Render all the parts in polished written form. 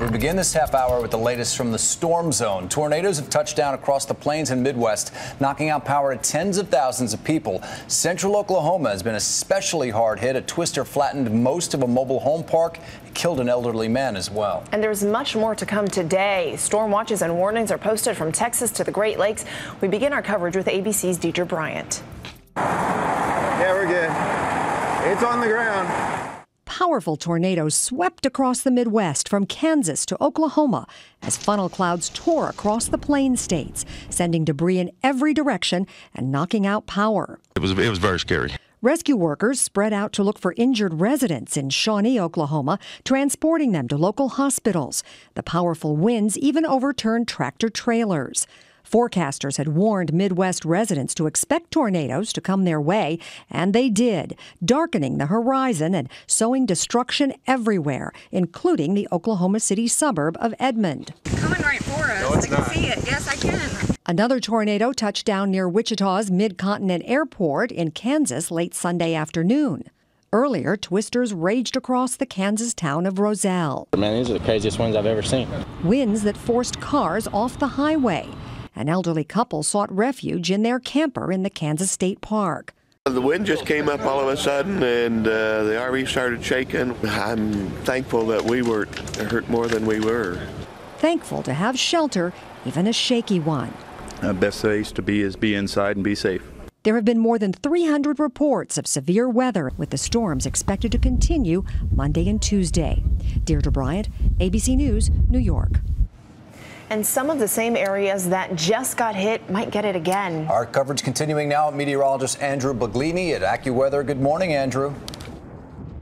We begin this half hour with the latest from the storm zone. Tornadoes have touched down across the plains and Midwest, knocking out power to tens of thousands of people. Central Oklahoma has been especially hard hit. A twister flattened most of a mobile home park. It killed an elderly man as well. And there's much more to come today. Storm watches and warnings are posted from Texas to the Great Lakes. We begin our coverage with ABC's Deidre Bryant. Yeah, we're good. It's on the ground. Powerful tornadoes swept across the Midwest from Kansas to Oklahoma as funnel clouds tore across the plain states, sending debris in every direction and knocking out power. It was very scary. Rescue workers spread out to look for injured residents in Shawnee, Oklahoma, transporting them to local hospitals. The powerful winds even overturned tractor trailers. Forecasters had warned Midwest residents to expect tornadoes to come their way, and they did, darkening the horizon and sowing destruction everywhere, including the Oklahoma City suburb of Edmond. Coming right for us. No, it's I can not. see it. Yes, I can. Another tornado touched down near Wichita's Mid-Continent Airport in Kansas late Sunday afternoon. Earlier, twisters raged across the Kansas town of Roselle. Man, these are the craziest winds I've ever seen. Winds that forced cars off the highway. An elderly couple sought refuge in their camper in the Kansas State Park. The wind just came up all of a sudden, and the RV started shaking. I'm thankful that we weren't hurt more than we were. Thankful to have shelter, even a shaky one. Best place to be is be inside and be safe. There have been more than 300 reports of severe weather, with the storms expected to continue Monday and Tuesday. Deirdre Bryant, ABC News, New York. And some of the same areas that just got hit might get it again. Our coverage continuing now. Meteorologist Andrew Baglini at AccuWeather. Good morning, Andrew.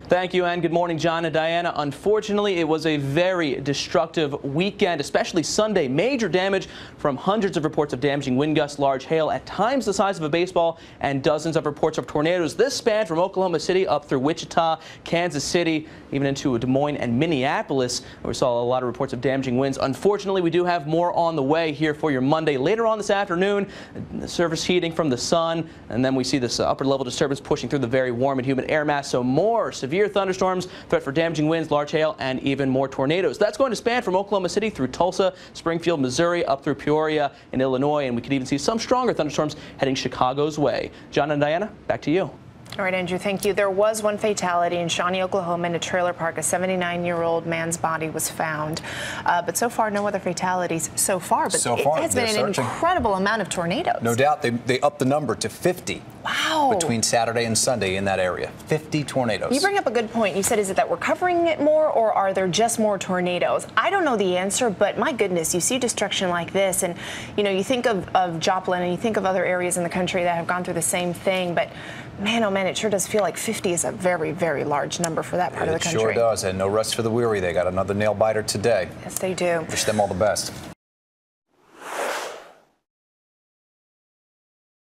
Thank you, and good morning, John and Diana. Unfortunately, it was a very destructive weekend, especially Sunday. Major damage from hundreds of reports of damaging wind gusts, large hail, at times the size of a baseball, and dozens of reports of tornadoes. This spanned from Oklahoma City up through Wichita, Kansas City, even into Des Moines and Minneapolis. We saw a lot of reports of damaging winds. Unfortunately, we do have more on the way here for your Monday. Later on this afternoon, the surface heating from the sun, and then we see this upper level disturbance pushing through the very warm and humid air mass. So more severe thunderstorms, threat for damaging winds, large hail, and even more tornadoes. That's going to span from Oklahoma City through Tulsa, Springfield, Missouri, up through Peoria in Illinois, and we could even see some stronger thunderstorms heading Chicago's way. John and Diana, back to you. All right, Andrew, thank you. There was one fatality in Shawnee, Oklahoma, in a trailer park. A 79-year-old man's body was found. But so far, no other fatalities so far. But it has been an incredible amount of tornadoes. No doubt. They upped the number to 50. Wow. Between Saturday and Sunday in that area. 50 tornadoes. You bring up a good point. You said, is it that we're covering it more, or are there just more tornadoes? I don't know the answer, but my goodness, you see destruction like this, and you think of Joplin, and you think of other areas in the country that have gone through the same thing, but man, oh man, it sure does feel like 50 is a very, very large number for that part of the country. It sure does, and no rest for the weary. They got another nail biter today. Yes, they do. Wish them all the best.